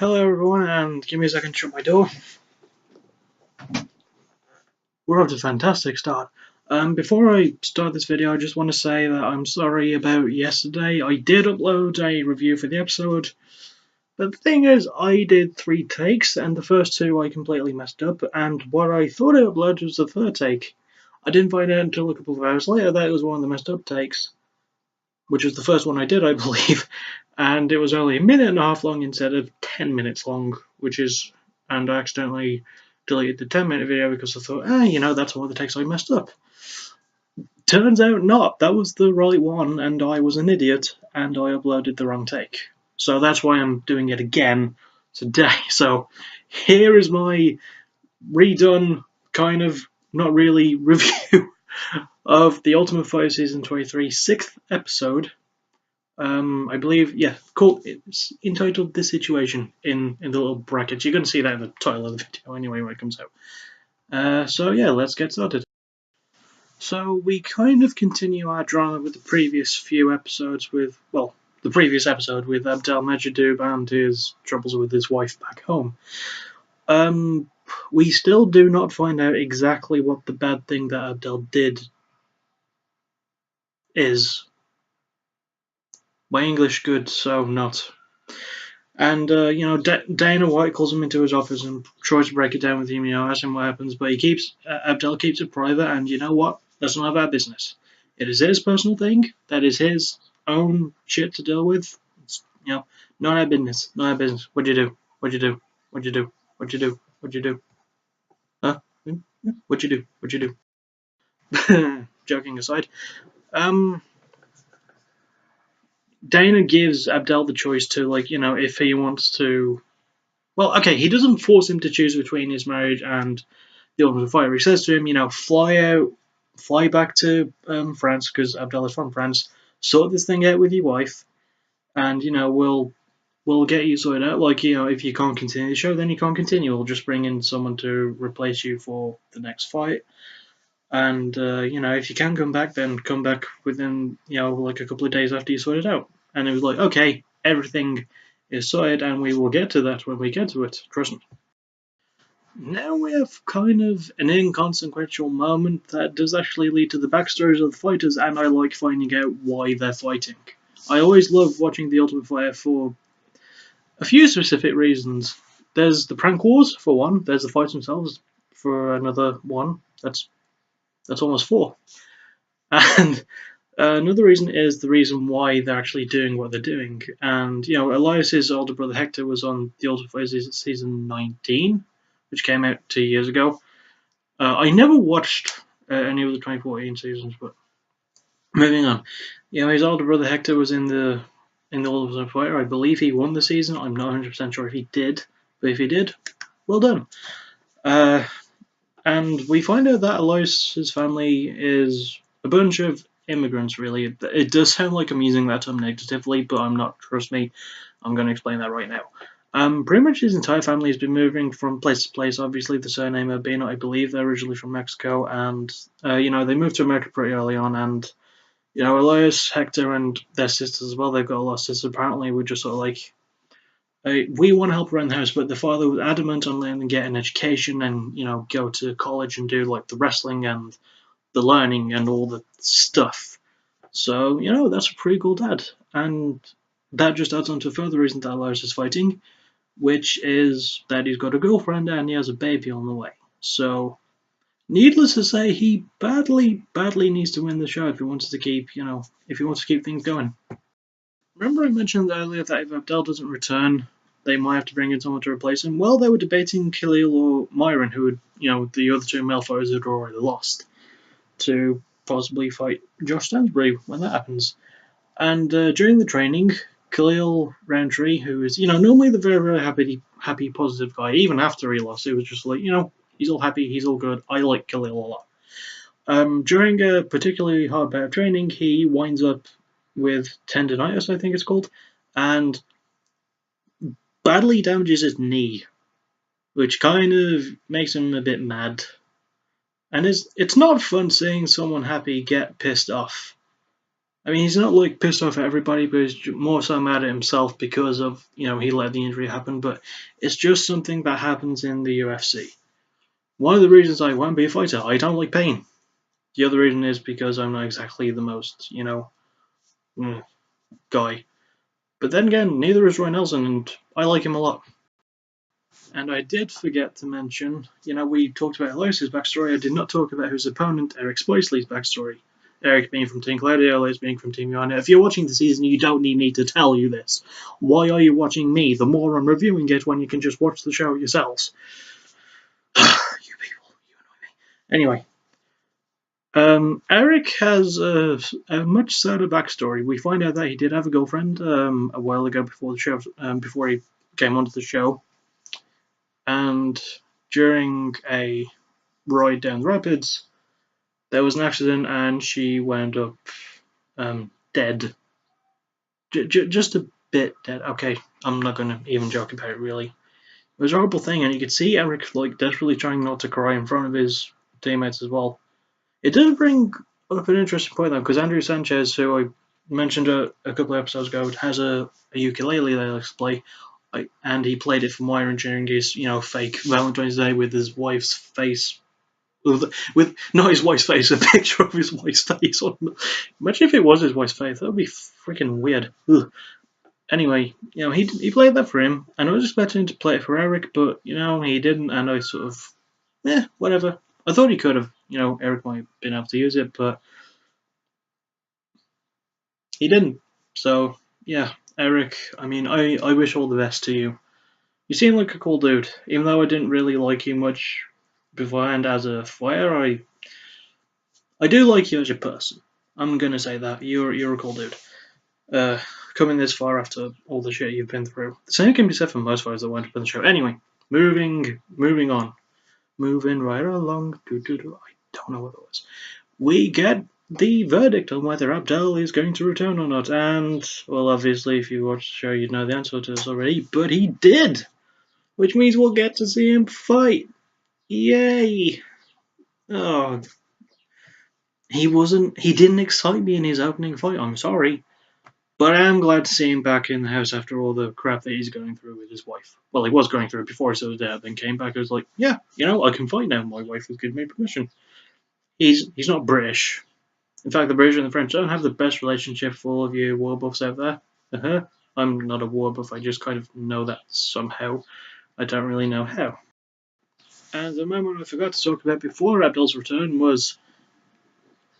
Hello everyone, and give me a second to shut my door. We're off to a fantastic start. Before I start this video, I just want to say that I'm sorry about yesterday. I did upload a review for the episode, but the thing is, I did 3 takes, and the first 2 I completely messed up, and what I thought I uploaded was the 3rd take. I didn't find out until a couple of hours later that it was one of the messed up takes, which was the first one I did, I believe, and it was only a minute and a half long instead of 10 minutes long, and I accidentally deleted the 10-minute video because I thought, that's one of the takes I messed up. Turns out not. That was the right one, and I was an idiot, and I uploaded the wrong take. So that's why I'm doing it again today. So here is my redone, kind of, not really, review of the Ultimate Fighter Season 23 6th episode. I believe, it's entitled "The Situation" in the little brackets. You're going to see that in the title of the video anyway when it comes out. So yeah, let's get started. So we kind of continue our drama with the previous few episodes the previous episode with Abdel Majidoob and his troubles with his wife back home. We still do not find out exactly what the bad thing that Abdel did is. My English good, so not. And, Dana White calls him into his office and tries to break it down with him, ask him what happens, but Abdel keeps it private, and you know what? That's none of our business. It is his personal thing. That is his own shit to deal with. It's, not our business. Not our business. What'd you do? What'd you do? What'd you do? What'd you do? What'd you do? Huh? What'd you do? What'd you do? Joking aside. Dana gives Abdel the choice to, if he wants to. Well, okay, he doesn't force him to choose between his marriage and the Ultimate Fighter. He says to him, fly back to France, because Abdel is from France, sort this thing out with your wife, and, we'll get you sorted out. If you can't continue the show, then you can't continue. We'll just bring in someone to replace you for the next fight. And, if you can come back, then come back within, a couple of days after you sort it out. And it was like, okay, everything is sorted, and we will get to that when we get to it. Trust me. Now we have kind of an inconsequential moment that does actually lead to the backstories of the fighters, and I like finding out why they're fighting. I always love watching The Ultimate Fighter for a few specific reasons. There's the prank wars, for one. There's the fights themselves, for another one. That's almost 4. And another reason is the reason why they're actually doing what they're doing. And, Elias's older brother Hector was on The Ultimate Fighter Season 19, which came out 2 years ago. I never watched any of the 2014 seasons, but moving on. His older brother Hector was in the Ultimate Fighter. I believe he won the season. I'm not 100% sure if he did, but if he did, well done. And we find out that Elias's family is a bunch of immigrants, really. It does sound like I'm using that term negatively, but I'm not. Trust me, I'm going to explain that right now. Pretty much his entire family has been moving from place to place. Obviously, the surname Urbina, I believe they're originally from Mexico, and they moved to America pretty early on. And Elias, Hector, and their sisters as well. They've got a lot of sisters. Apparently, we're just sort of like, we want to help around the house, but the father was adamant on letting them get an education and go to college and do like the wrestling and the learning and all the stuff. So that's a pretty cool dad, and that just adds on to a further reason that Elias is fighting, which is that he's got a girlfriend and he has a baby on the way. So, needless to say, he badly needs to win the show if he wants to keep things going. Remember I mentioned earlier that if Abdel doesn't return, they might have to bring in someone to replace him? Well, they were debating Khalil or Myron, who had, the other 2 male fighters had already lost, to possibly fight Josh Stansbury when that happens. And during the training, Khalil Roundtree, who is, normally the very, very happy, positive guy, even after he lost, it was just like, he's all happy, he's all good, I like Khalil a lot. During a particularly hard bout of training, he winds up with tendonitis, I think it's called, and badly damages his knee, which kind of makes him a bit mad. And it's not fun seeing someone happy get pissed off. I mean, he's not like pissed off at everybody, but he's more so mad at himself because of, he let the injury happen. But it's just something that happens in the UFC. One of the reasons I won't be a fighter, I don't like pain. The other reason is because I'm not exactly the most, guy. But then again, neither is Roy Nelson, and I like him a lot. And I did forget to mention, we talked about Elias's backstory. I did not talk about his opponent, Eric Spoisley's backstory. Eric being from Team Claudio, Elias being from Team Joanna. If you're watching the season, you don't need me to tell you this. Why are you watching me, the moron reviewing it, when you can just watch the show yourselves? You people, you annoy me. Anyway, Eric has a much sadder backstory. We find out that he did have a girlfriend a while ago before the show, before he came onto the show, and during a ride down the rapids, there was an accident and she wound up dead. Just a bit dead. Okay, I'm not gonna even joke about it. Really, it was a horrible thing, and you could see Eric like desperately trying not to cry in front of his teammates as well. It does bring up an interesting point though, because Andrew Sanchez, who I mentioned a couple of episodes ago, has a ukulele that he likes to play, and he played it for Myron during his fake Valentine's Day with his wife's face. With not his wife's face, a picture of his wife's face on. Imagine if it was his wife's face. That would be freaking weird. Ugh. Anyway, he played that for him, and I was expecting him to play it for Eric, but he didn't, and I sort of, whatever. I thought he could have, Eric might have been able to use it, but he didn't. So yeah, Eric. I mean, I wish all the best to you. You seem like a cool dude, even though I didn't really like you much beforehand as a fighter. I do like you as a person. I'm gonna say that you're a cool dude. Uh, Coming this far after all the shit you've been through. The same can be said for most fighters that went up in the show. Anyway, moving on, moving right along. I don't know what it was. We get the verdict on whether Abdel is going to return or not, and well, obviously, if you watch the show, you know the answer to this already. But he did, which means we'll get to see him fight. Yay! Oh, he didn't excite me in his opening fight. I'm sorry. But I am glad to see him back in the house after all the crap that he's going through with his wife. Well, he was going through it before he was dead, then came back and was like, yeah, I can fight now. My wife has given me permission. He's not British. In fact, the British and the French don't have the best relationship for all of you war buffs out there. Uh-huh. I'm not a war buff, I just kind of know that somehow. I don't really know how. And the moment I forgot to talk about before Abdel's return was,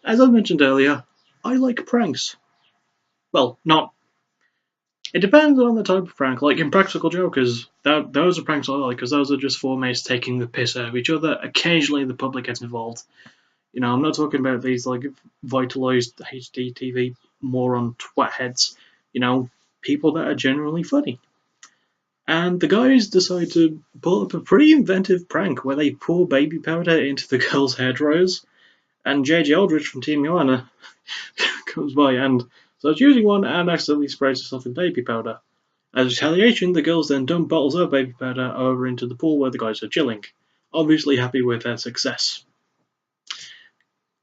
as I mentioned earlier, I like pranks. Well, not. It depends on the type of prank. Like in Practical Jokers, those are pranks I like because those are just four mates taking the piss out of each other. Occasionally, the public gets involved. I'm not talking about these like vitalized HD TV moron twat heads. People that are genuinely funny. And the guys decide to pull up a pretty inventive prank where they pour baby powder into the girls' hair dryers, and JJ Aldrich from Team Joanna comes by and starts using one and accidentally sprays herself with baby powder. As retaliation, the girls then dump bottles of baby powder over into the pool where the guys are chilling, obviously happy with their success.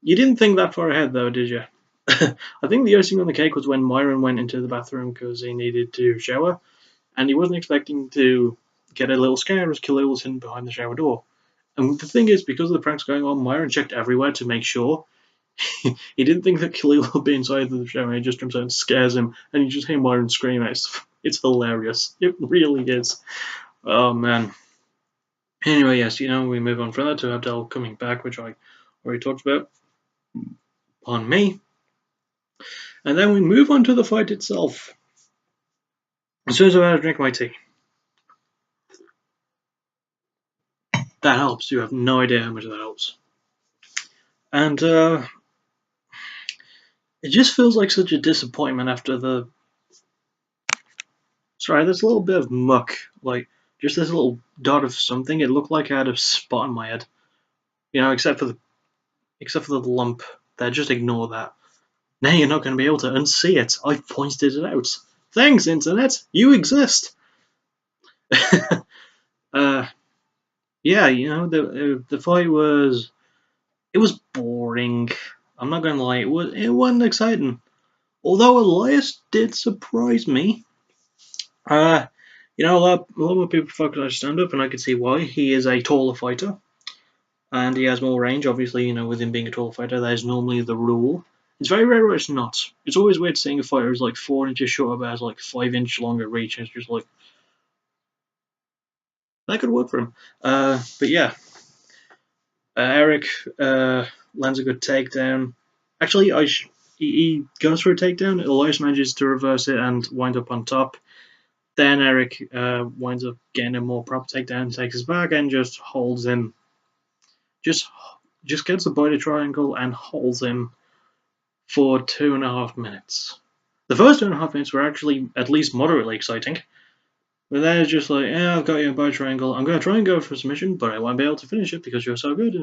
You didn't think that far ahead, though, did you? I think the icing on the cake was when Myron went into the bathroom because he needed to shower, and he wasn't expecting to get a little scare as Khalil was hidden behind the shower door. And the thing is, because of the pranks going on, Myron checked everywhere to make sure. He didn't think that Khalil would be inside the shower, he just jumps out and scares him, and you just hear Myron scream. It's hilarious. It really is. Oh, man. Anyway, yes, we move on from that to Abdel coming back, which I already talked about. On me. And then we move on to the fight itself. As soon as I'm about to drink my tea. That helps. You have no idea how much that helps. And it just feels like such a disappointment after the. Sorry, there's a little bit of muck, like just this little dot of something. It looked like I had a spot on my head, except for the lump. There, just ignore that. Now you're not going to be able to unsee it. I've pointed it out. Thanks, internet. You exist. Yeah, the fight was boring. I'm not going to lie. It wasn't exciting. Although Elias did surprise me. You know, a lot more people focus on stand up, and I can see why. He is a taller fighter, and he has more range. Obviously, you know, with him being a taller fighter, that is normally the rule. It's very rare where it's not. It's always weird seeing a fighter who's like 4 inches shorter but has like 5 inch longer reach, and it's just like, that could work for him. But yeah, Eric lands a good takedown. Actually, he goes for a takedown. Elias manages to reverse it and wind up on top. Then Eric winds up getting a more proper takedown, takes his back, and just holds him. Just gets the body triangle and holds him for 2.5 minutes. The first 2.5 minutes were actually at least moderately exciting. But then it's just like, yeah, I've got you in body triangle. I'm going to try and go for submission, but I won't be able to finish it because you're so good.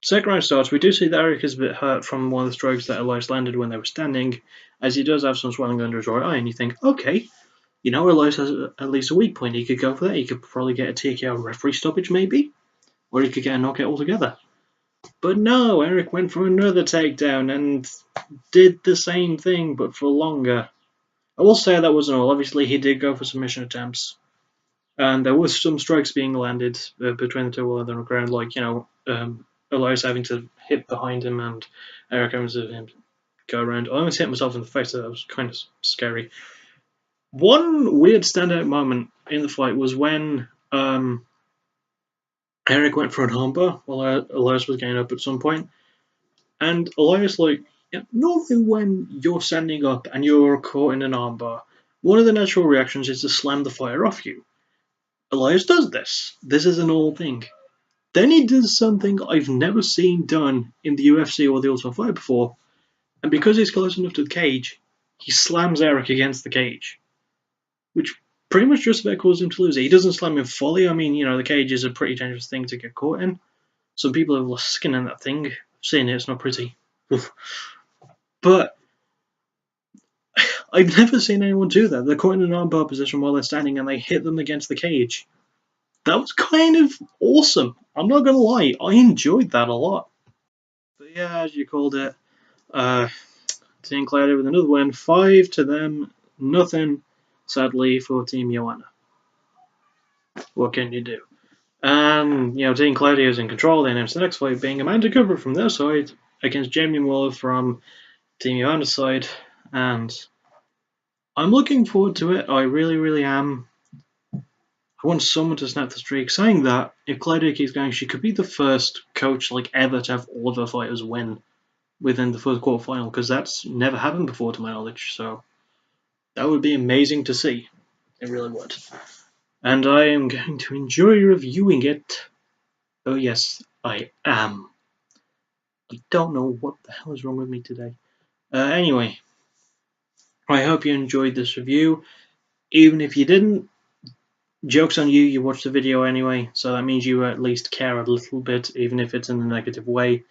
Second round starts. We do see that Eric is a bit hurt from one of the strikes that Elias landed when they were standing, as he does have some swelling under his right eye. And you think, okay, you know, Elias has at least a weak point. He could go for that. He could probably get a TKO referee stoppage, maybe, or he could get a knockout altogether. But no, Eric went for another takedown and did the same thing, but for longer. I will say that wasn't all. Obviously, he did go for submission attempts, and there was some strikes being landed between the two while they're on the ground, like, you know, Elias having to hit behind him and Eric having to him go around. I almost hit myself in the face, so that was kind of scary. One weird standout moment in the fight was when Eric went for an armbar while Elias was getting up at some point, and Elias, like, yeah, normally when you're standing up and you're caught in an armbar, one of the natural reactions is to slam the fighter off you. Elias does this. This is an old thing. Then he does something I've never seen done in the UFC or the Ultimate Fighter before, and because he's close enough to the cage, he slams Eric against the cage, which pretty much just about caused him to lose it. He doesn't slam him fully. I mean, you know, the cage is a pretty dangerous thing to get caught in. Some people have lost skin in that thing. I've seen it, it's not pretty. But I've never seen anyone do that. They're caught in an armbar position while they're standing and they hit them against the cage. That was kind of awesome. I'm not going to lie, I enjoyed that a lot. But yeah, as you called it, Team Cloudy with another win. 5 to them, nothing, sadly, for Team Joanna. What can you do? And, you know, Team Cloudy is in control. They announced the next fight being Amanda Cooper from their side against Jamie Muller from Team Joanna's side. And I'm looking forward to it. I really, really am. I want someone to snap the streak. Saying that, if Claudia keeps going, she could be the first coach like ever to have all of her fighters win within the first quarterfinal, because that's never happened before to my knowledge. So that would be amazing to see. It really would. And I am going to enjoy reviewing it. Oh yes, I am. I don't know what the hell is wrong with me today. Anyway, I hope you enjoyed this review. Even if you didn't, joke's on you, you watched the video anyway, so that means you at least care a little bit, even if it's in a negative way.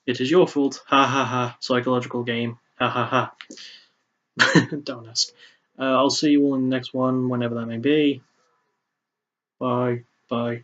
It is your fault. Ha ha ha. Psychological game. Ha ha ha. Don't ask. I'll see you all in the next one, whenever that may be. Bye. Bye.